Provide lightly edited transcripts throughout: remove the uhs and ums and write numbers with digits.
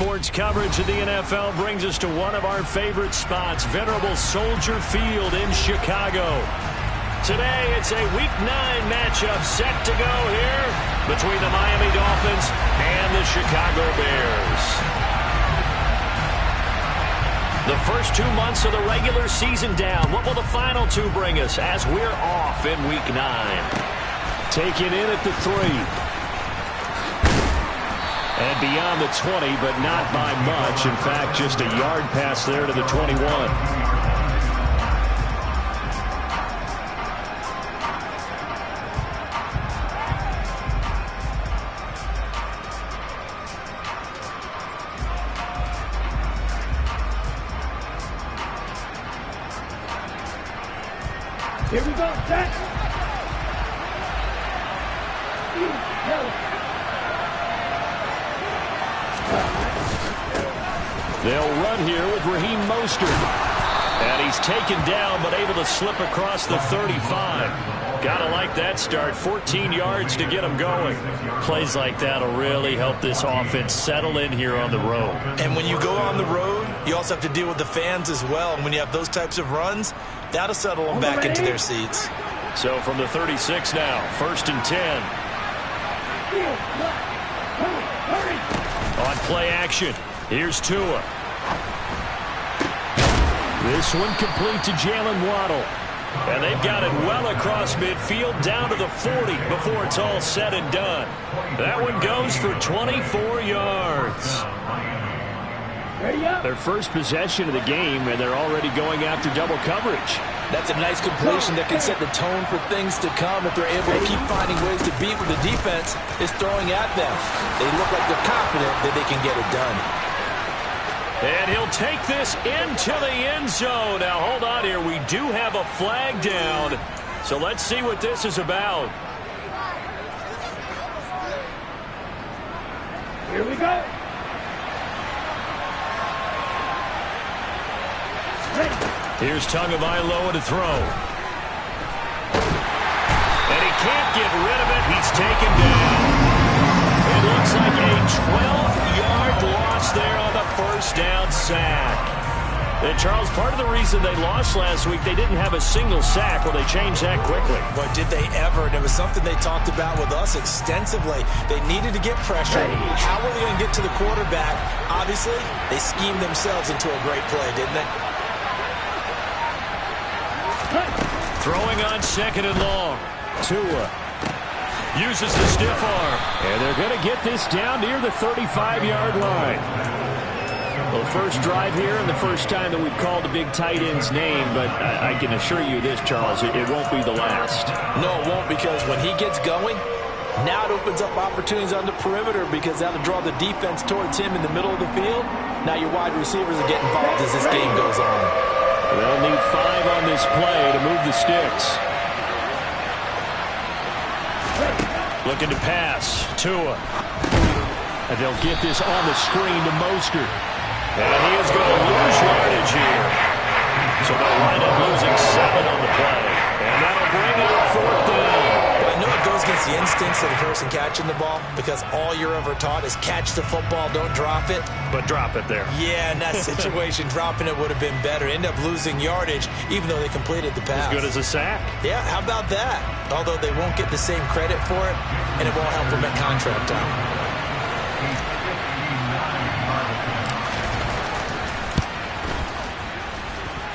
sports coverage of the NFL brings us to one of our favorite spots, venerable Soldier Field in Chicago. Today, it's a Week 9 matchup set to go here between the Miami Dolphins and the Chicago Bears. The first 2 months of the regular season down. What will the final two bring us as we're off in Week 9? Taken in at the 3. And beyond the 20, but not by much. In fact, just a yard pass there to the 21. Here we go, set. They'll run here with Raheem Mostert. And he's taken down, but able to slip across the 35. Gotta like that start. 14 yards to get him going. Plays like that will really help this offense settle in here on the road. And when you go on the road, you also have to deal with the fans as well. And when you have those types of runs, that'll settle them back into their seats. So from the 36 now, 1st and 10. On play action, here's Tua. This one complete to Jalen Waddle. And they've got it well across midfield down to the 40 before it's all said and done. That one goes for 24 yards. Their first possession of the game, and they're already going after double coverage. That's a nice completion that can set the tone for things to come if they're able to keep finding ways to beat what the defense is throwing at them. They look like they're confident that they can get it done. And he'll take this into the end zone. Now, hold on here. We do have a flag down. So let's see what this is about. Here we go. Here's Tagovailoa to throw. And he can't get rid of it. He's taken down. It looks like a 12-yard loss there on the first down sack. And Charles, part of the reason they lost last week, they didn't have a single sack. Well, they changed that quickly. But did they ever? And it was something they talked about with us extensively. They needed to get pressure. How were they going to get to the quarterback? Obviously, they schemed themselves into a great play, didn't they? Throwing on 2nd and long. Tua uses the stiff arm. And they're going to get this down near the 35-yard line. Well, first drive here and the first time that we've called the big tight end's name, but I can assure you this, Charles, it won't be the last. No, it won't, because when he gets going, now it opens up opportunities on the perimeter because that'll draw the defense towards him in the middle of the field. Now your wide receivers are getting involved as this game goes on. They'll need 5 on this play to move the sticks. Looking to pass. Tua. And they'll get this on the screen to Mostert. And he is going to lose yardage here. So they'll wind up losing 7 on the play. And that'll bring up 4th down. I know it goes against the instincts of the person catching the ball because all you're ever taught is catch the football, don't drop it. But drop it there. Yeah, in that situation, dropping it would have been better. End up losing yardage, even though they completed the pass. As good as a sack. Yeah, how about that? Although they won't get the same credit for it, and it won't help them at contract time.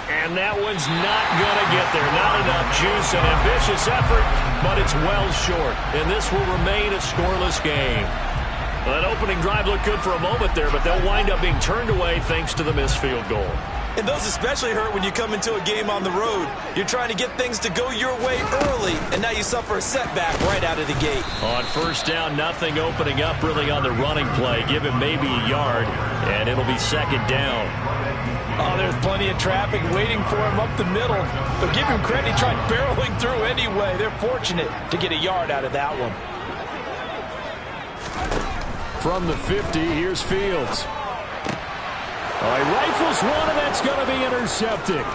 And that one's not going to get there. Not enough juice, an ambitious effort, but it's well short. And this will remain a scoreless game. Well, that opening drive looked good for a moment there, but they'll wind up being turned away thanks to the missed field goal. And those especially hurt when you come into a game on the road. You're trying to get things to go your way early, and now you suffer a setback right out of the gate. On first down, nothing opening up really on the running play. Give him maybe a yard, and it'll be 2nd down. Oh, there's plenty of traffic waiting for him up the middle. But give him credit, he tried barreling through anyway. They're fortunate to get a yard out of that one. From the 50, here's Fields. All right, rifles one, and that's going to be intercepted.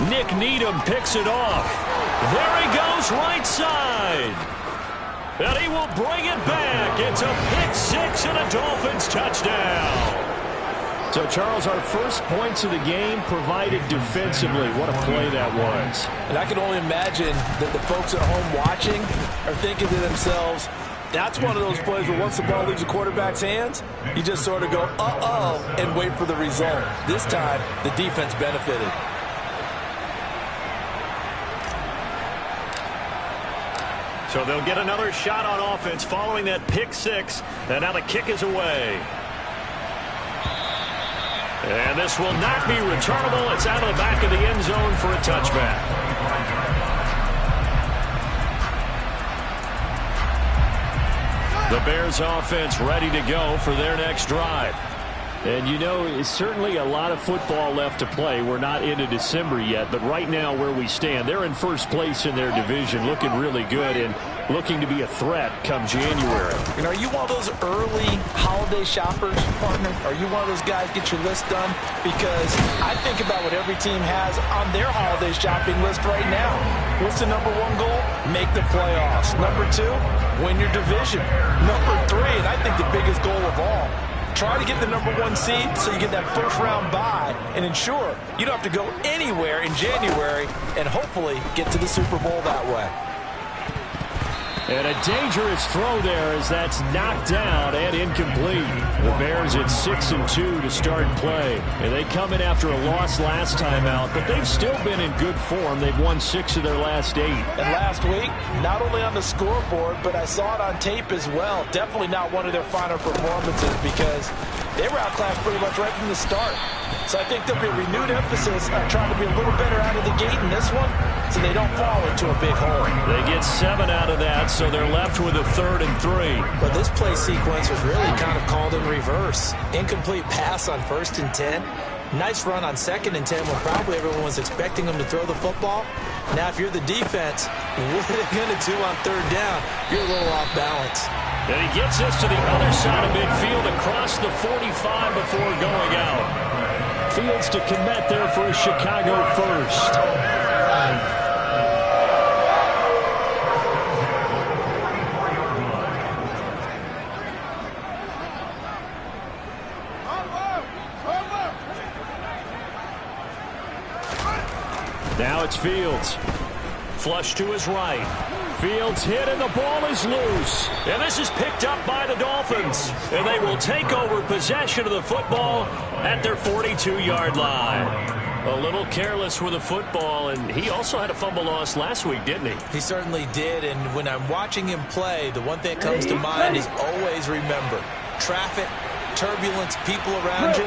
Nick Needham picks it off. There he goes, right side. And he will bring it back. It's a pick 6 and a Dolphins touchdown. So, Charles, our first points of the game provided defensively. What a play that was. And I can only imagine that the folks at home watching are thinking to themselves, that's one of those plays where once the ball leaves the quarterback's hands, you just sort of go, uh-oh, and wait for the result. This time, the defense benefited. So they'll get another shot on offense following that pick six. And now the kick is away. And this will not be returnable. It's out of the back of the end zone for a touchback. The Bears offense ready to go for their next drive. And, you know, it's certainly a lot of football left to play. We're not into December yet, but right now where we stand, they're in first place in their division, looking really good and looking to be a threat come January. And are you one of those early holiday shoppers, partner? Are you one of those guys get your list done? Because I think about what every team has on their holiday shopping list right now. What's the number one goal? Make the playoffs. Number two, win your division. Number three, and I think the biggest goal of all, try to get the number one seed so you get that first round bye and ensure you don't have to go anywhere in January and hopefully get to the Super Bowl that way. And a dangerous throw there as that's knocked down and incomplete. The Bears at 6-2 to start play. And they come in after a loss last time out, but they've still been in good form. They've won 6 of their last 8. And last week, not only on the scoreboard, but I saw it on tape as well. Definitely not one of their finer performances because they were outclassed pretty much right from the start. So I think there'll be a renewed emphasis on trying to be a little better out of the gate in this one so they don't fall into a big hole. They get 7 out of that, so they're left with a 3rd and 3. But this play sequence was really kind of called in reverse. Incomplete pass on 1st and 10. Nice run on 2nd and 10 when probably everyone was expecting them to throw the football. Now, if you're the defense, what are they going to do on 3rd down? You're a little off balance. And he gets us to the other side of midfield across the 45 before going out. Fields to commit there for a Chicago first. Now it's Fields. Flush to his right. Fields hit and the ball is loose. And this is picked up by the Dolphins. And they will take over possession of the football at their 42-yard line. A little careless with the football, and he also had a fumble loss last week, didn't he? He certainly did, and when I'm watching him play, the one thing that comes to mind is always remember, traffic, turbulence, people around you,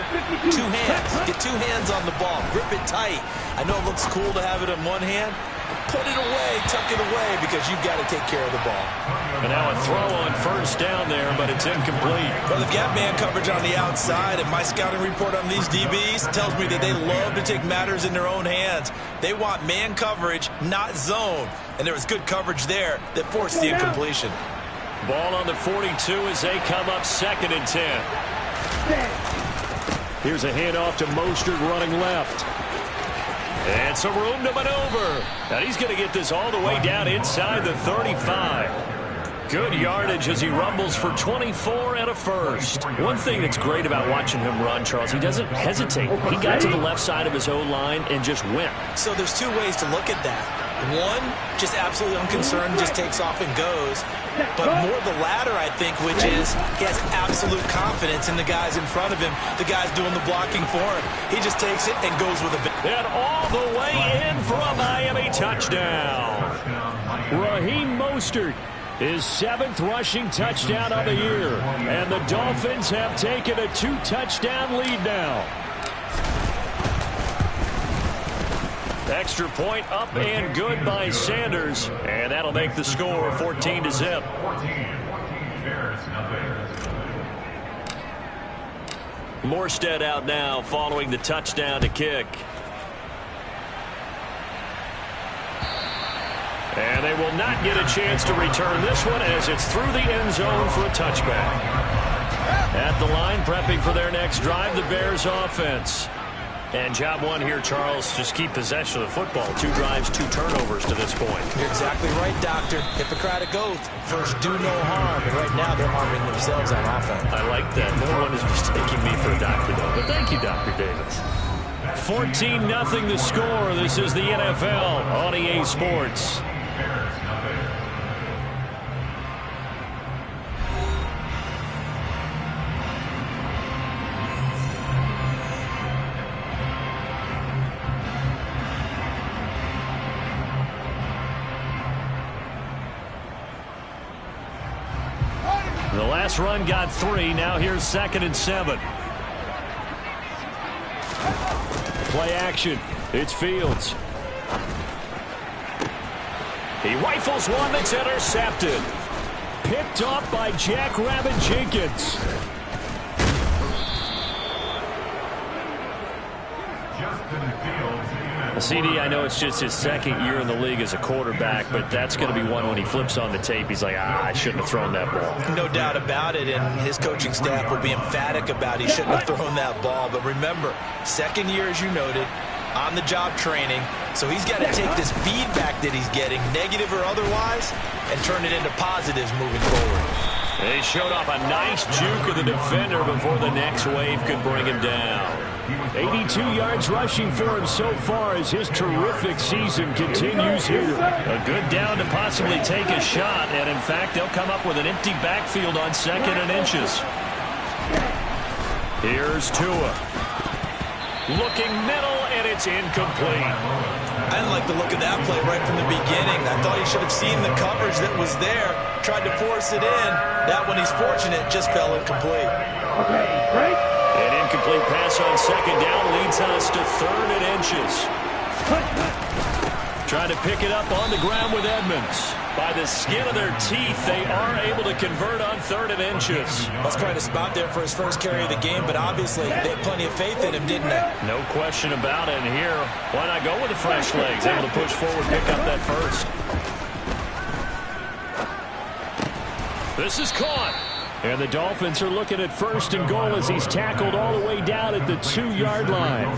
2 hands. Get 2 hands on the ball. Grip it tight. I know it looks cool to have it in one hand. Put it away, tuck it away, because you've got to take care of the ball. And now a throw on 1st down there, but it's incomplete. Well, they've got man coverage on the outside, and my scouting report on these DBs tells me that they love to take matters in their own hands. They want man coverage, not zone. And there was good coverage there that forced the incompletion. Ball on the 42 as they come up 2nd and 10. Here's a handoff to Mostert running left. And some room to maneuver. And he's going to get this all the way down inside the 35. Good yardage as he rumbles for 24 and a first. One thing that's great about watching him run, Charles, he doesn't hesitate. He got to the left side of his O-line and just went. So there's 2 ways to look at that. One, just absolutely unconcerned, just takes off and goes. But more the latter, I think, which is he has absolute confidence in the guys in front of him, the guys doing the blocking for him. He just takes it and goes with a bit. And all the way in for a Miami touchdown. Raheem Mostert, his 7th rushing touchdown of the year. And the Dolphins have taken a 2-touchdown lead now. Extra point up and good by Sanders. And that'll make the score 14-0. Morstead out now following the touchdown to kick. And they will not get a chance to return this one as it's through the end zone for a touchback. At the line, prepping for their next drive, the Bears offense. And job one here, Charles, just keep possession of the football. 2 drives, 2 turnovers to this point. You're exactly right, Doctor. Hippocratic oath. First, do no harm. And right now, they're harming themselves on offense. I like that. No one is mistaking me for a doctor, though. But thank you, Dr. Davis. 14-0 the score. This is the NFL on EA Sports. The last run got 3. Now here's 2nd and 7. Play action. It's Fields. He rifles one that's intercepted. Picked off by Jackrabbit Jenkins. CD, I know it's just his 2nd year in the league as a quarterback, but that's going to be one when he flips on the tape. He's like, I shouldn't have thrown that ball. No doubt about it, and his coaching staff will be emphatic about he shouldn't have thrown that ball. But remember, 2nd year, as you noted, on-the-job training, so he's got to take this feedback that he's getting, negative or otherwise, and turn it into positives moving forward. They showed off a nice juke of the defender before the next wave could bring him down. 82 yards rushing for him so far as his terrific season continues here. A good down to possibly take a shot, and in fact, they'll come up with an empty backfield on 2nd and inches. Here's Tua. Looking middle, and it's incomplete. I didn't like the look of that play right from the beginning. I thought he should have seen the coverage that was there, tried to force it in. That one, he's fortunate, just fell incomplete. Okay, break. An incomplete pass on 2nd down leads us to 3rd and inches. Trying to pick it up on the ground with Edmonds. By the skin of their teeth, they are able to convert on 3rd and inches. That's quite a spot there for his first carry of the game, but obviously they had plenty of faith in him, didn't they? No question about it. And here, why not go with the fresh legs? Able to push forward, pick up that first. This is caught. And the Dolphins are looking at 1st and goal as he's tackled all the way down at the 2-yard line.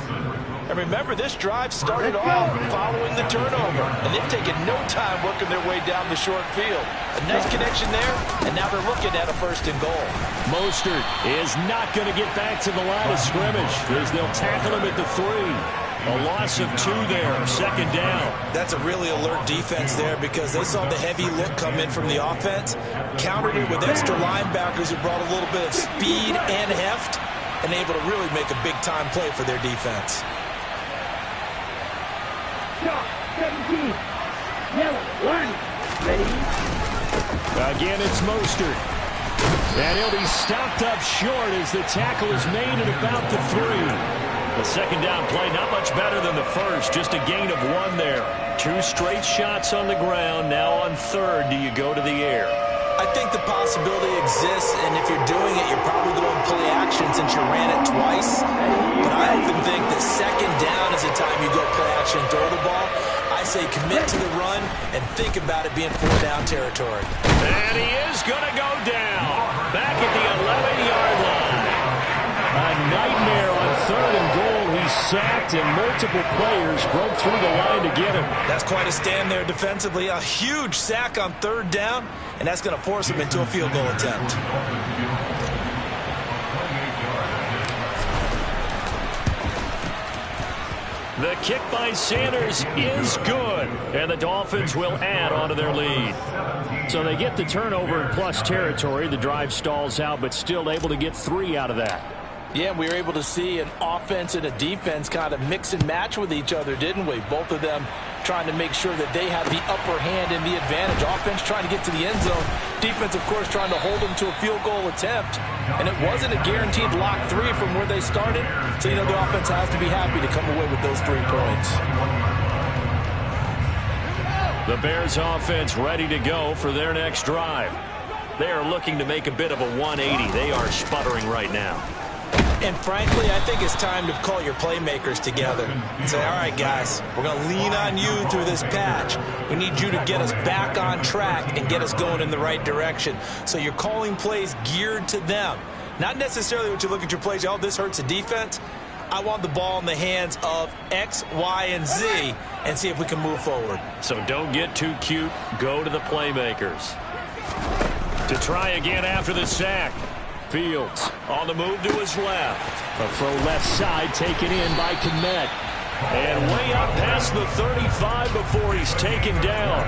And remember, this drive started off following the turnover, and they've taken no time working their way down the short field. A nice connection there, and now they're looking at a 1st and goal. Mostert is not going to get back to the line of scrimmage as they'll tackle him at the 3. A loss of 2 there, 2nd down. That's a really alert defense there because they saw the heavy look come in from the offense, countered it with extra linebackers who brought a little bit of speed and heft, and able to really make a big-time play for their defense. 17. Yellow, 1. Ready? Again, it's Mostert. And he'll be stopped up short as the tackle is made at about the 3. The 2nd down play, not much better than the first, just a gain of 1 there. 2 straight shots on the ground. Now on 3rd, do you go to the air? I think the possibility exists, and if you're doing it, you're probably going play action since you ran it twice. But I often think that 2nd down is the time you go play action and throw the ball. I say commit to the run and think about it being 4-down territory. And he is going to go down. Back at the 11-yard line. A nightmare on 3rd and goal. He's sacked, and multiple players broke through the line to get him. That's quite a stand there defensively. A huge sack on 3rd down, and that's going to force him into a field goal attempt. The kick by Sanders is good, and the Dolphins will add onto their lead. So they get the turnover in plus territory. The drive stalls out, but still able to get 3 out of that. Yeah, we were able to see an offense and a defense kind of mix and match with each other, didn't we? Both of them trying to make sure that they have the upper hand and the advantage. Offense trying to get to the end zone. Defense, of course, trying to hold them to a field goal attempt. And it wasn't a guaranteed lock 3 from where they started. So, you know, the offense has to be happy to come away with those 3 points. The Bears offense ready to go for their next drive. They are looking to make a bit of a 180. They are sputtering right now. And frankly, I think it's time to call your playmakers together and say, all right, guys, we're going to lean on you through this patch. We need you to get us back on track and get us going in the right direction. So you're calling plays geared to them. Not necessarily what you look at your plays, oh, this hurts the defense. I want the ball in the hands of X, Y, and Z and see if we can move forward. So don't get too cute. Go to the playmakers. To try again after the sack. Fields on the move to his left. A throw left side taken in by Kmet. And way up past the 35 before he's taken down.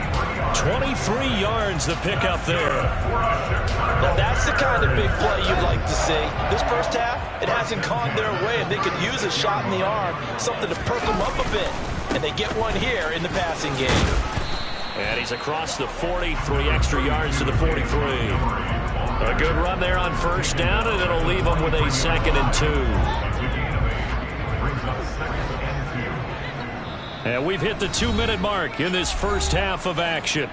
23 yards the pickup there. Now that's the kind of big play you'd like to see. This first half, it hasn't gone their way, and they could use a shot in the arm, something to perk them up a bit. And they get one here in the passing game. And he's across the 40, 3 extra yards to the 43. A good run there on first down, and it'll leave them with a 2nd and 2. And we've hit the 2-minute mark in this first half of action.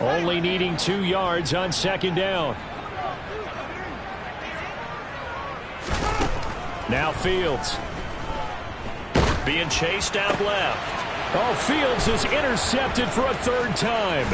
Only needing 2 yards on 2nd down. Now Fields. Being chased out left. Oh, Fields is intercepted for a 3rd time.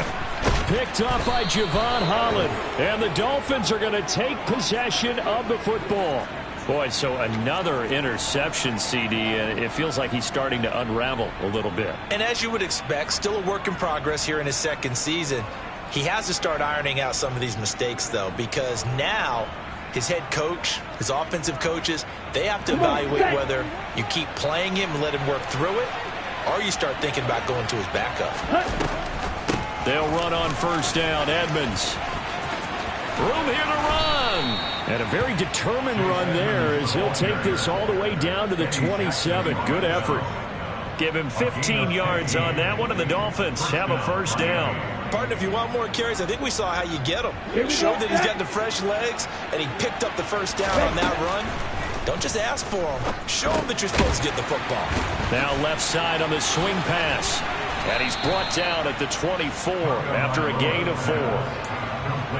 Picked up by Javon Holland. And the Dolphins are going to take possession of the football. Boy, so another interception, CD, and it feels like he's starting to unravel a little bit. And as you would expect, still a work in progress here in his 2nd season. He has to start ironing out some of these mistakes, though, because now his head coach, his offensive coaches, they have to evaluate whether you keep playing him and let him work through it, or you start thinking about going to his backup. They'll run on first down. Edmonds. Room here to run. And a very determined run there as he'll take this all the way down to the 27. Good effort. Give him 15 yards on that one, and the Dolphins have a first down. Partner, if you want more carries, I think we saw how you get him. Showed that he's got the fresh legs, and he picked up the first down on that run. Don't just ask for him. Show him that you're supposed to get the football. Now left side on the swing pass. And he's brought down at the 24 after a gain of 4.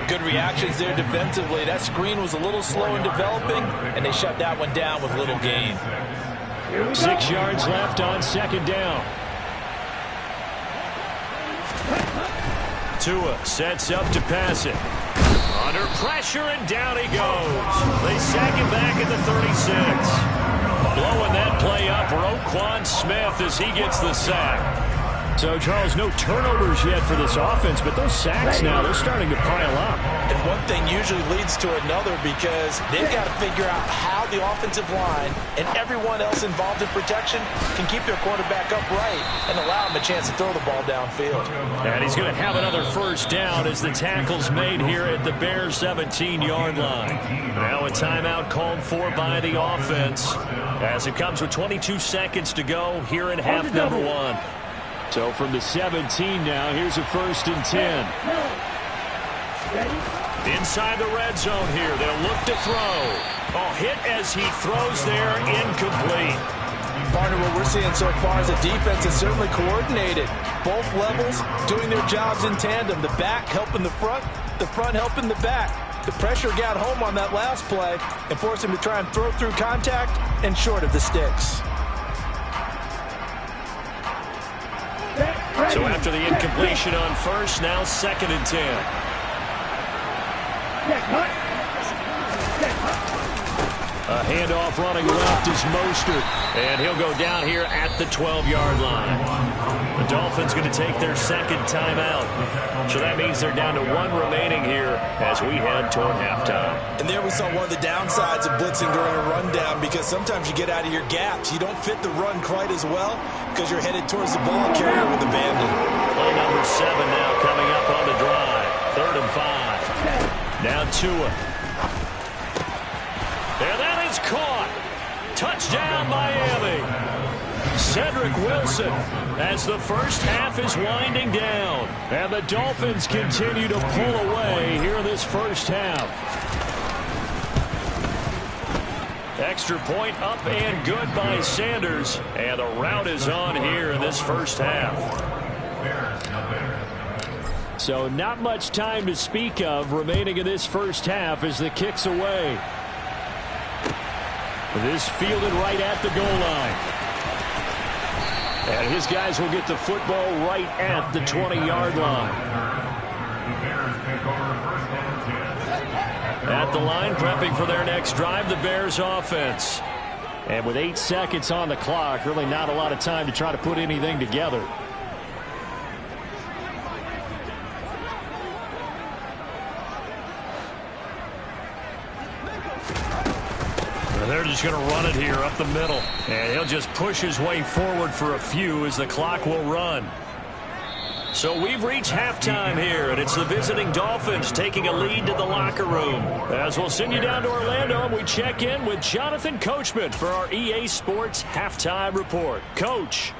Good reactions there defensively. That screen was a little slow in developing, and they shut that one down with little gain. 6 yards left on 2nd down. Tua sets up to pass it. Under pressure, and down he goes. They sack him back at the 36. Blowing that play up, Roquan Smith as he gets the sack. So, Charles, no turnovers yet for this offense, but those sacks now, they're starting to pile up. And one thing usually leads to another because they've got to figure out how the offensive line and everyone else involved in protection can keep their quarterback upright and allow him a chance to throw the ball downfield. And he's going to have another first down as the tackle's made here at the Bears' 17-yard line. Now a timeout called for by the offense as it comes with 22 seconds to go here in half number 1. So from the 17 now, here's a 1st and 10. Inside the red zone here, they'll look to throw. Oh, hit as he throws there, incomplete. Partner, what we're seeing so far is the defense is certainly coordinated. Both levels doing their jobs in tandem. The back helping the front helping the back. The pressure got home on that last play and forced him to try and throw through contact and short of the sticks. So after the incompletion on first, now 2nd and 10. A handoff running left is Mostert, and he'll go down here at the 12-yard line. The Dolphins going to take their 2nd timeout. So that means they're down to 1 remaining here as we head toward halftime. And there we saw one of the downsides of blitzing during a rundown because sometimes you get out of your gaps. You don't fit the run quite as well because you're headed towards the ball carrier with abandon. Play number 7 now coming up on the drive. 3rd and 5. Now Tua. And that is caught. Touchdown, Miami. Cedric Wilson as the first half is winding down. And the Dolphins continue to pull away here in this first half. Extra point up and good by Sanders. And the route is on here in this first half. So not much time to speak of remaining in this first half as the kick's away. This fielded right at the goal line. And his guys will get the football right at the 20-yard line. At the line, prepping for their next drive, the Bears offense. And with 8 seconds on the clock, really not a lot of time to try to put anything together. They're just going to run it here up the middle. And he'll just push his way forward for a few as the clock will run. So we've reached halftime here, and it's the visiting Dolphins taking a lead to the locker room. As we'll send you down to Orlando, and we check in with Jonathan Coachman for our EA Sports Halftime Report. Coach.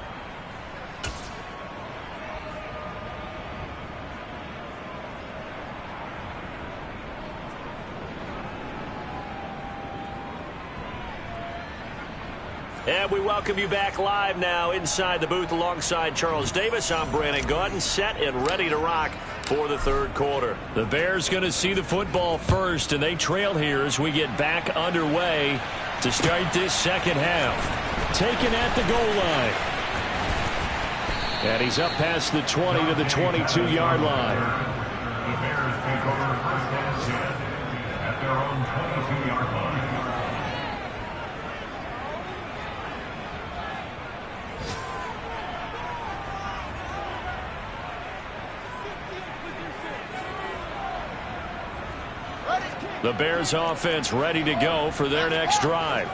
And we welcome you back live now inside the booth alongside Charles Davis. I'm Brandon Gaudin, set and ready to rock for the third quarter. The Bears going to see the football first, and they trail here as we get back underway to start this second half. Taken at the goal line. And he's up past the 20 to the 22-yard line. The Bears take over first and 10 at their own 22-yard line. The Bears offense ready to go for their next drive.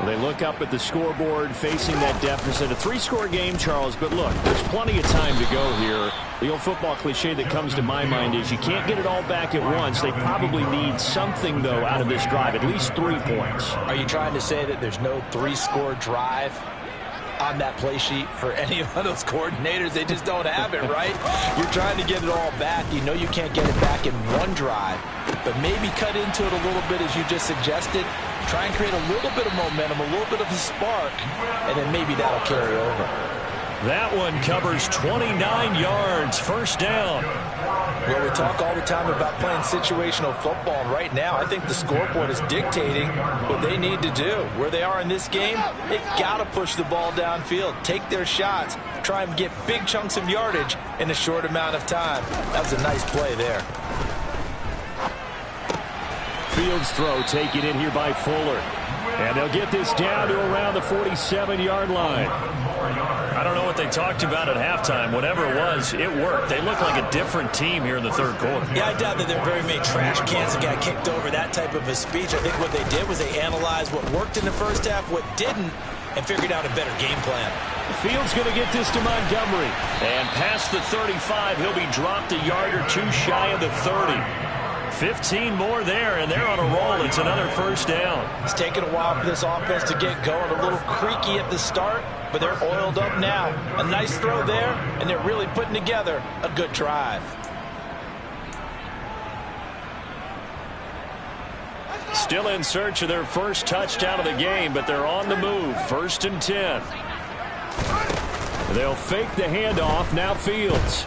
They look up at the scoreboard facing that deficit. A 3-score game, Charles, but look, there's plenty of time to go here. The old football cliche that comes to my mind is you can't get it all back at once. They probably need something, though, out of this drive, at least 3 points. Are you trying to say that there's no 3-score drive on that play sheet for any of those coordinators? They just don't have it, right? You're trying to get it all back. You know you can't get it back in one drive, but maybe cut into it a little bit as you just suggested. Try and create a little bit of momentum, a little bit of a spark, and then maybe that'll carry over. That one covers 29 yards, first down. Well, we talk all the time about playing situational football, and right now I think the scoreboard is dictating what they need to do. Where they are in this game, they've got to push the ball downfield, take their shots, try and get big chunks of yardage in a short amount of time. That was a nice play there. Fields throw taken in here by Fuller. And they'll get this down to around the 47-yard line. I don't know what they talked about at halftime. Whatever it was, it worked. They look like a different team here in the third quarter. Yeah, I doubt that there are very many trash cans that got kicked over, that type of a speech. I think what they did was they analyzed what worked in the first half, what didn't, and figured out a better game plan. Fields going to get this to Montgomery. And past the 35, he'll be dropped a yard or two shy of the 30. 15 more there, and they're on a roll. It's another first down. It's taken a while for this offense to get going. A little creaky at the start, but they're oiled up now. A nice throw there, and they're really putting together a good drive. Still in search of their first touchdown of the game, but they're on the move. 1st and 10. They'll fake the handoff. Now Fields.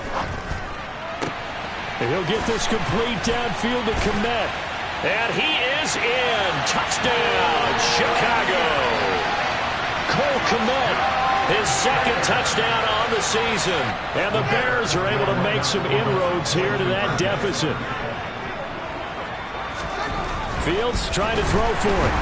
And he'll get this complete downfield to Kmet. And he is in. Touchdown, Chicago. Cole Kmet, his second touchdown on the season. And the Bears are able to make some inroads here to that deficit. Fields trying to throw for it.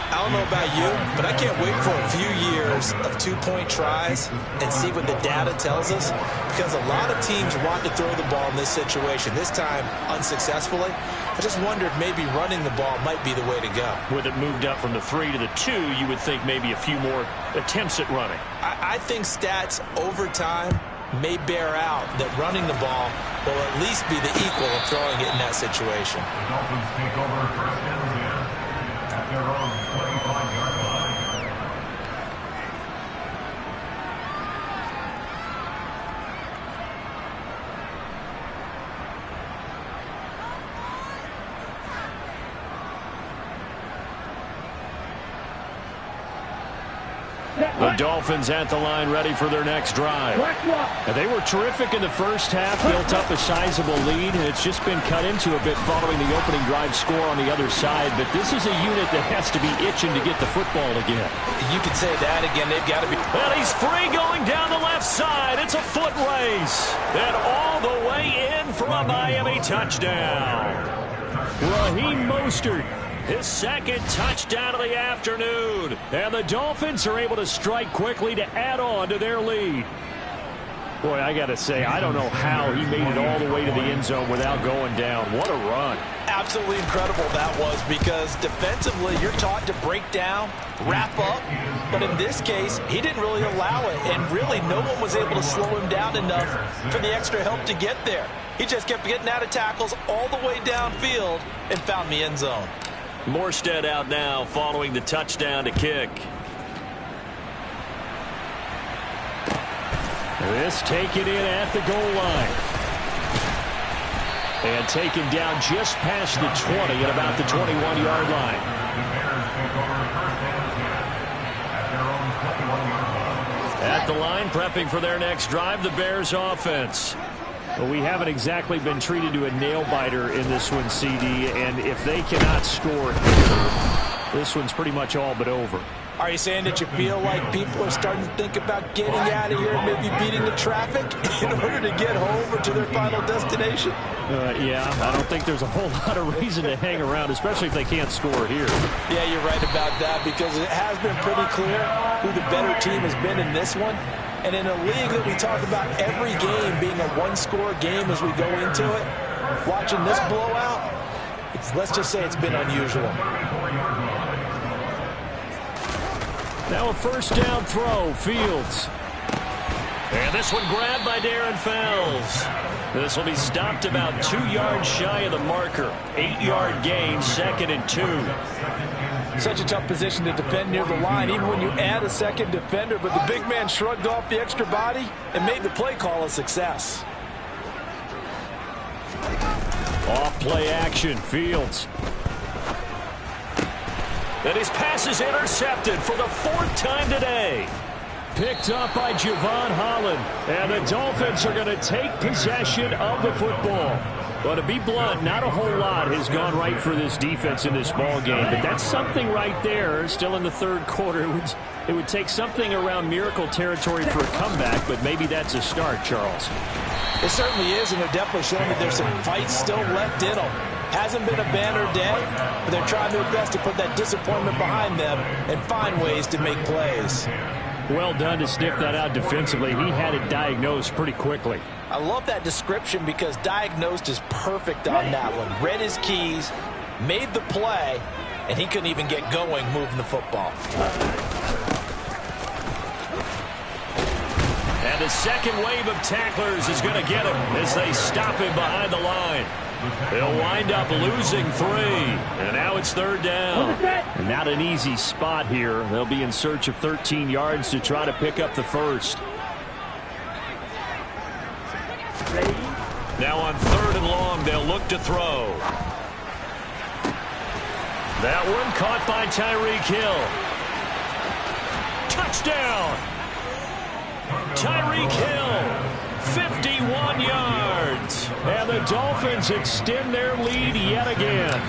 I don't know about you, but I can't wait for a few years of 2-point tries and see what the data tells us, because a lot of teams want to throw the ball in this situation, this time unsuccessfully. I just wonder if maybe running the ball might be the way to go. With it moved up from the 3 to the 2, you would think maybe a few more attempts at running. I think stats over time may bear out that running the ball will at least be the equal of throwing it in that situation. The Dolphins take over first and 10 at their own 25-yard line. The Dolphins at the line ready for their next drive. And they were terrific in the first half, built up a sizable lead, and it's just been cut into a bit following the opening drive score on the other side. But this is a unit that has to be itching to get the football again. You can say that again. They've got to be. And he's free going down the left side. It's a foot race. And all the way in for a Miami touchdown. Raheem Mostert, his second touchdown of the afternoon. And the Dolphins are able to strike quickly to add on to their lead. Boy, I got to say, I don't know how he made it all the way to the end zone without going down. What a run. Absolutely incredible that was, because defensively you're taught to break down, wrap up, but in this case he didn't really allow it, and really no one was able to slow him down enough for the extra help to get there. He just kept getting out of tackles all the way downfield and found the end zone. Morstead out now following the touchdown to kick. This taken in at the goal line. And taken down just past the 20 at about the 21-yard line. At the line, prepping for their next drive, the Bears offense. Well, we haven't exactly been treated to a nail-biter in this one, CD, and if they cannot score here, this one's pretty much all but over. Are you saying that you feel like people are starting to think about getting out of here, maybe beating the traffic in order to get home or to their final destination? Yeah, I don't think there's a whole lot of reason to hang around, especially if they can't score here. Yeah, you're right about that, because it has been pretty clear who the better team has been in this one. And in a league that we talk about every game being a one-score game as we go into it, watching this blowout, let's just say it's been unusual. Now a first down throw, Fields. And this one grabbed by Darren Fells. This will be stopped about 2 yards shy of the marker. 8-yard gain, 2nd and 2. Such a tough position to defend near the line, even when you add a second defender, but the big man shrugged off the extra body and made the play call a success. Off play action, Fields. And his pass is intercepted for the 4th time today. Picked up by Javon Holland. And the Dolphins are going to take possession of the football. Well, to be blunt, not a whole lot has gone right for this defense in this ball game. But that's something right there. Still in the 3rd quarter. It would take something around miracle territory for a comeback, but maybe that's a start, Charles. It certainly is, and they're definitely showing that there's some fight still left in them. Hasn't been a banner day, but they're trying their best to put that disappointment behind them and find ways to make plays. Well done to sniff that out defensively. He had it diagnosed pretty quickly. I love that description, because diagnosed is perfect on that one. Read his keys, made the play, and he couldn't even get going moving the football. And the second wave of tacklers is going to get him as they stop him behind the line. They'll wind up losing 3. And now it's 3rd down. And not an easy spot here. They'll be in search of 13 yards to try to pick up the first. Now on 3rd and long, they'll look to throw. That one caught by Tyreek Hill. Touchdown! Tyreek Hill, 51 yards. And the Dolphins extend their lead yet again.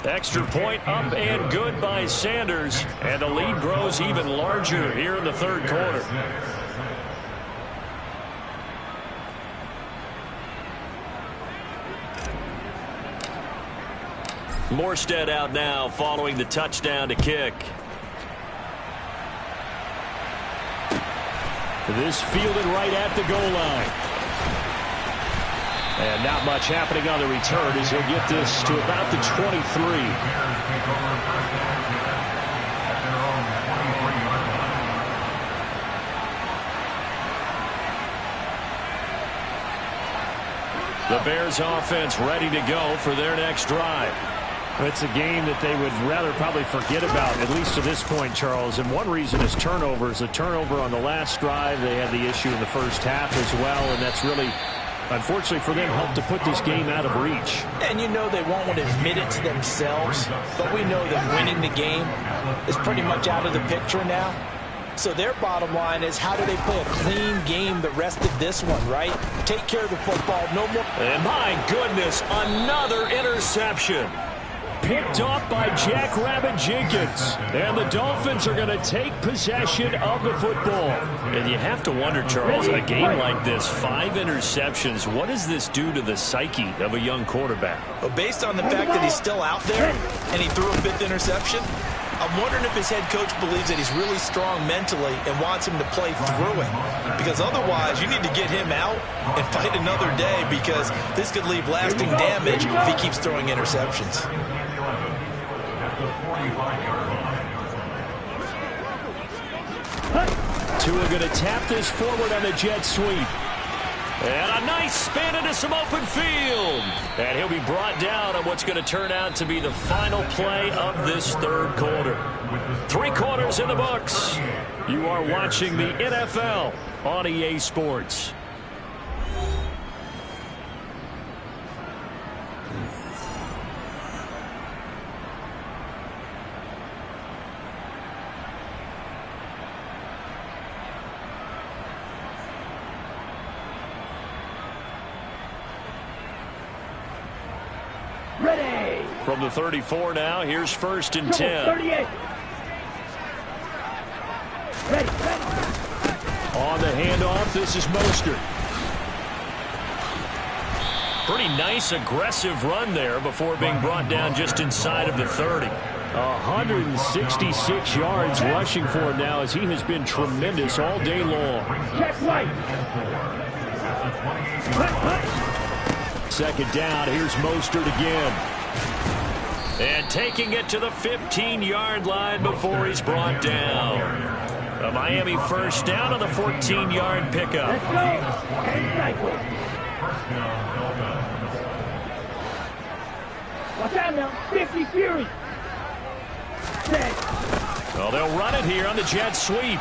Extra point up and good by Sanders. And the lead grows even larger here in the 3rd quarter. Morstead out now following the touchdown to kick. This fielded right at the goal line. And not much happening on the return as he'll get this to about the 23. The Bears offense ready to go for their next drive. It's a game that they would rather probably forget about, at least to this point, Charles. And one reason is turnovers. A turnover on the last drive. They had the issue in the first half as well, and that's really unfortunately for them, helped to put this game out of reach. And you know they won't want to admit it to themselves, but we know that winning the game is pretty much out of the picture now. So their bottom line is, how do they play a clean game the rest of this one, right? Take care of the football, no more. And my goodness, another interception. Picked off by Jackrabbit Jenkins. And the Dolphins are going to take possession of the football. And you have to wonder, Charles, a game like this, 5 interceptions, what does this do to the psyche of a young quarterback? Well, based on the fact that he's still out there and he threw a 5th interception, I'm wondering if his head coach believes that he's really strong mentally and wants him to play through it. Because otherwise, you need to get him out and fight another day, because this could leave lasting damage if he keeps throwing interceptions. Tua going to tap this forward on the jet sweep. And a nice spin into some open field. And he'll be brought down on what's going to turn out to be the final play of this third quarter. 3 quarters in the books. You are watching the NFL on EA Sports. Ready. From the 34 now, here's 1st and 10. 38. Ready. On the handoff, this is Mostert. Pretty nice, aggressive run there before being brought down just inside of the 30. 166 yards rushing for him now, as he has been tremendous all day long. Check right. 2nd down, here's Mostert again. And taking it to the 15-yard line before he's brought down. A Miami 1st down on the 14-yard pickup. Let's go. And cycle. Watch out now. 50 Fury. Set. Well, they'll run it here on the jet sweep.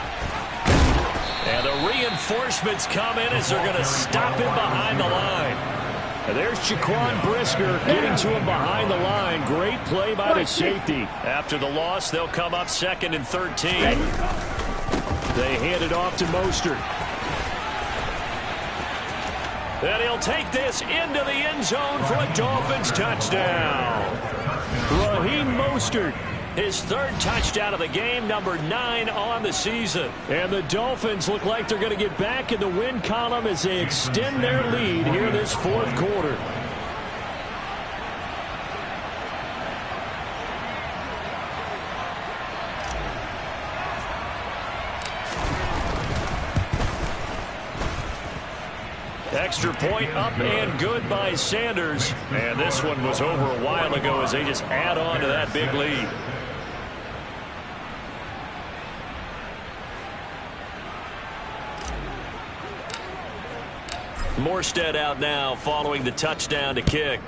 And the reinforcements come in as they're going to stop him behind the line. And there's Jaquan Brisker getting to him behind the line. Great play by the safety. After the loss, they'll come up 2nd and 13. They hand it off to Mostert. And he'll take this into the end zone for a Dolphins touchdown. Raheem Mostert, his 3rd touchdown of the game, number 9 on the season. And the Dolphins look like they're going to get back in the win column as they extend their lead here this 4th quarter. Extra point up and good by Sanders. And this one was over a while ago as they just add on to that big lead. Morstead out now following the touchdown to kick.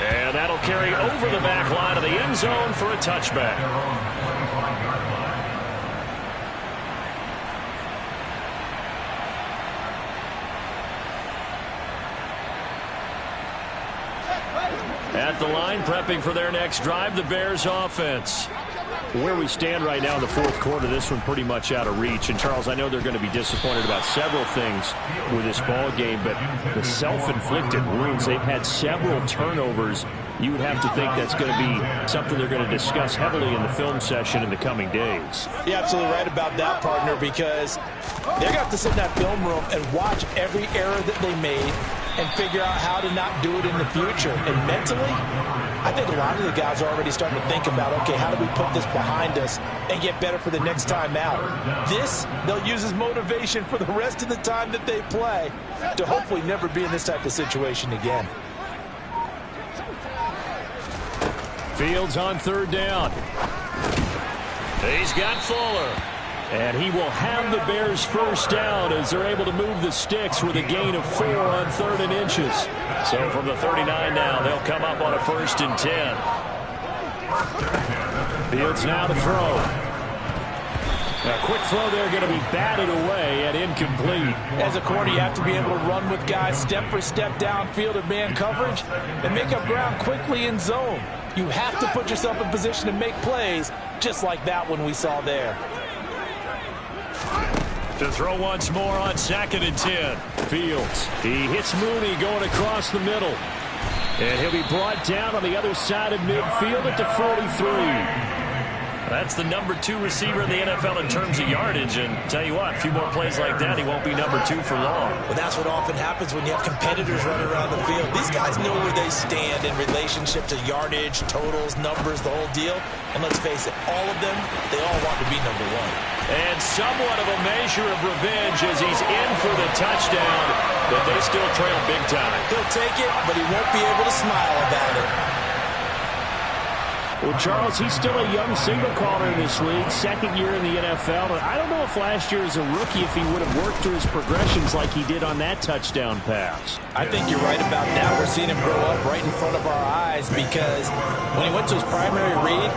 And that'll carry over the back line of the end zone for a touchback. At the line, prepping for their next drive, the Bears offense. Where we stand right now in the 4th quarter, this one pretty much out of reach. And, Charles, I know they're going to be disappointed about several things with this ball game, but the self-inflicted wounds, they've had several turnovers. You would have to think that's going to be something they're going to discuss heavily in the film session in the coming days. You're absolutely right about that, partner, because they're going to have to sit in that film room and watch every error that they made and figure out how to not do it in the future. And mentally, I think a lot of the guys are already starting to think about, okay, how do we put this behind us and get better for the next time out? This, they'll use as motivation for the rest of the time that they play to hopefully never be in this type of situation again. Fields on 3rd down. He's got Fuller. And he will have the Bears 1st down as they're able to move the sticks with a gain of 4 on 3rd and inches. So from the 39 now, they'll come up on a 1st and 10. Fields now to throw. A quick throw there going to be batted away and incomplete. As a corner, you have to be able to run with guys step for step downfield in man coverage and make up ground quickly in zone. You have to put yourself in position to make plays just like that one we saw there. To throw once more on 2nd and 10. Fields. He hits Mooney going across the middle. And he'll be brought down on the other side of midfield at the 43. That's the number 2 receiver in the NFL in terms of yardage. And tell you what, a few more plays like that, he won't be number 2 for long. Well, that's what often happens when you have competitors running around the field. These guys know where they stand in relationship to yardage, totals, numbers, the whole deal. And let's face it, all of them, they all want to be number 1. And somewhat of a measure of revenge as he's in for the touchdown, but they still trail big time. He'll take it, but he won't be able to smile about it. Well, Charles, he's still a young signal caller in this league, 2nd year in the NFL. And I don't know if last year as a rookie, if he would have worked through his progressions like he did on that touchdown pass. I think you're right about that. We're seeing him grow up right in front of our eyes because when he went to his primary read,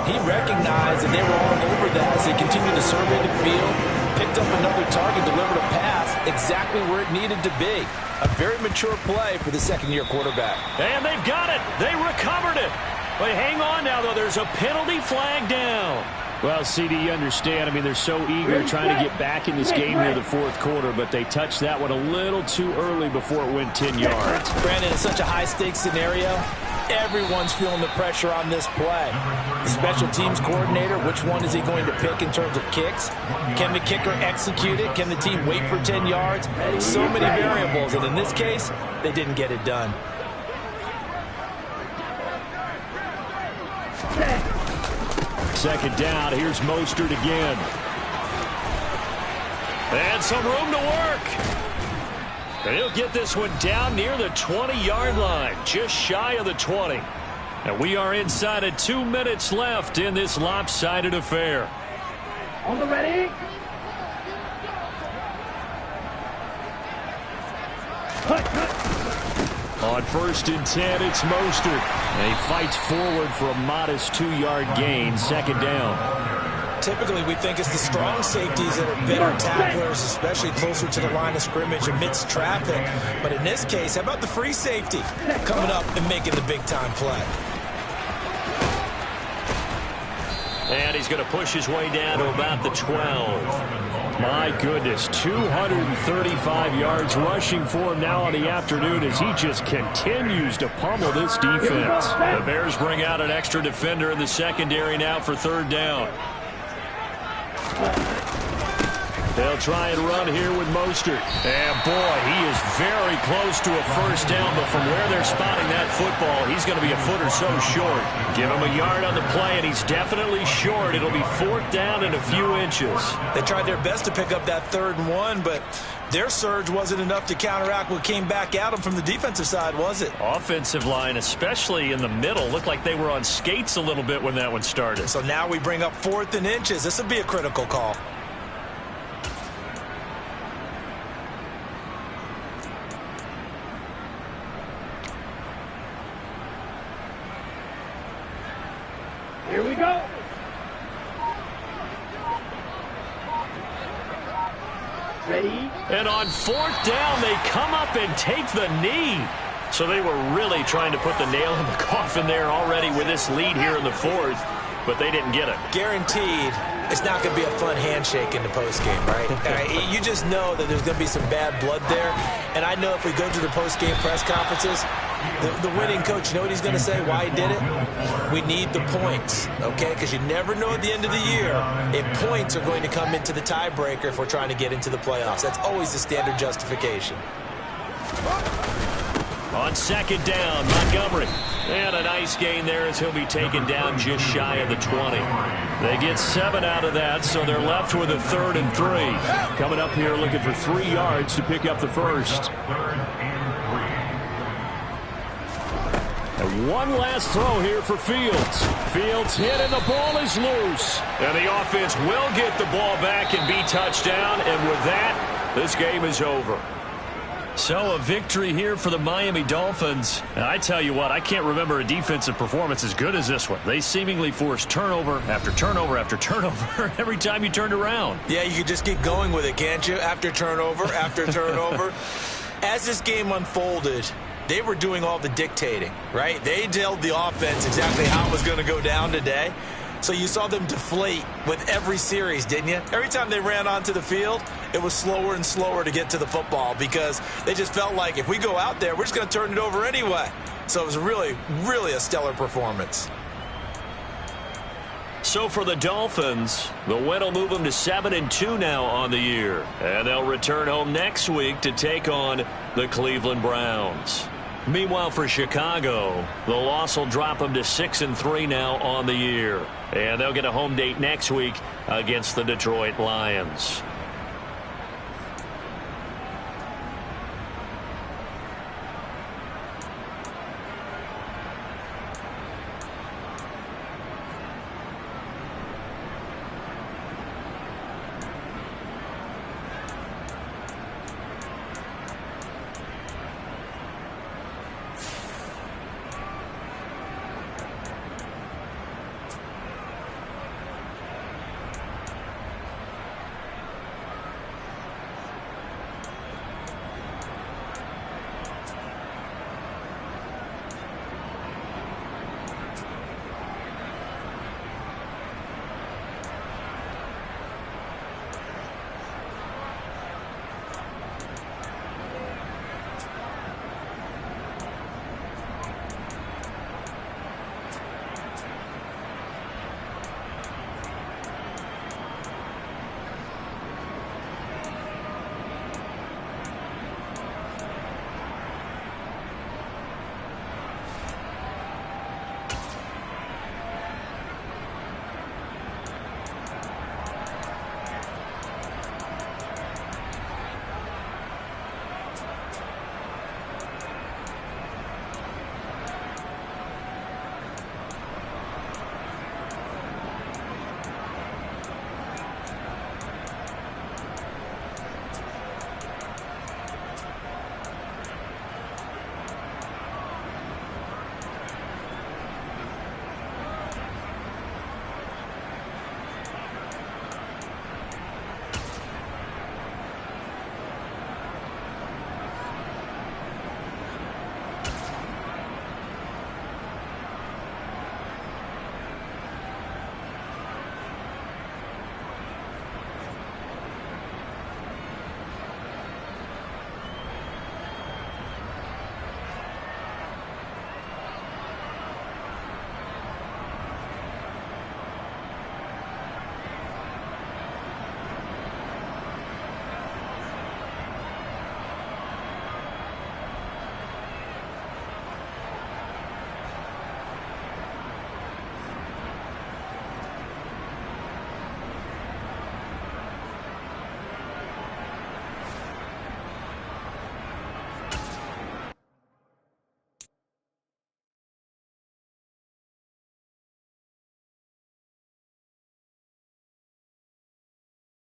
he recognized that they were all over that as they continued to survey the field, picked up another target, delivered a pass exactly where it needed to be. A very mature play for the 2nd-year quarterback. And they've got it. They recovered it. But hang on now, though. There's a penalty flag down. Well, CD, you understand. I mean, they're so eager trying to get back in this game near the 4th quarter, but they touched that one a little too early before it went 10 yards. Brandon, it's such a high-stakes scenario. Everyone's feeling the pressure on this play. The special teams coordinator, which one is he going to pick in terms of kicks? Can the kicker execute it? Can the team wait for 10 yards? So many variables, and in this case, they didn't get it done. Second down, here's Mostert again. And some room to work. And he'll get this one down near the 20-yard line, just shy of the 20. And we are inside of 2 minutes left in this lopsided affair. On the ready. On 1st and 10, it's Mostert. And he fights forward for a modest 2-yard gain, 2nd down. Typically, we think it's the strong safeties that are better tacklers, especially closer to the line of scrimmage amidst traffic. But in this case, how about the free safety coming up and making the big-time play? And he's going to push his way down to about the 12. My goodness, 235 yards rushing for him now on the afternoon as he just continues to pummel this defense. The Bears bring out an extra defender in the secondary now for 3rd down. They'll try and run here with Mostert. And, boy, he is very close to a 1st down, but from where they're spotting that football, he's going to be a foot or so short. Give him a yard on the play, and he's definitely short. It'll be 4th down and a few inches. They tried their best to pick up that 3rd and 1, but their surge wasn't enough to counteract what came back at them from the defensive side, was it? Offensive line, especially in the middle, looked like they were on skates a little bit when that one started. So now we bring up 4th and inches. This will be a critical call. Here we go. Ready. And on 4th down, they come up and take the knee. So they were really trying to put the nail in the coffin there already with this lead here in the 4th, but they didn't get it. Guaranteed, it's not going to be a fun handshake in the postgame, right? You just know that there's going to be some bad blood there. And I know if we go to the postgame press conferences, the winning coach, you know what he's going to say, why he did it? We need the points, okay? Because you never know at the end of the year if points are going to come into the tiebreaker if we're trying to get into the playoffs. That's always the standard justification. On 2nd down, Montgomery. And a nice gain there as he'll be taken down just shy of the 20. They get 7 out of that, so they're left with a 3rd and 3. Coming up here looking for 3 yards to pick up the 1st. And one last throw here for Fields. Fields hit and the ball is loose. And the offense will get the ball back and be touchdown. And with that, this game is over. So a victory here for the Miami Dolphins. And I tell you what, I can't remember a defensive performance as good as this one. They seemingly forced turnover after turnover after turnover every time you turned around. Yeah, you could just keep going with it, can't you? After turnover, after turnover. As this game unfolded, they were doing all the dictating, right? They told the offense exactly how it was going to go down today. So you saw them deflate with every series, didn't you? Every time they ran onto the field, it was slower and slower to get to the football because they just felt like if we go out there, we're just going to turn it over anyway. So it was really, really a stellar performance. So for the Dolphins, the win will move them to 7-2 now on the year. And they'll return home next week to take on the Cleveland Browns. Meanwhile, for Chicago, the loss will drop them to 6-3 now on the year. And they'll get a home date next week against the Detroit Lions.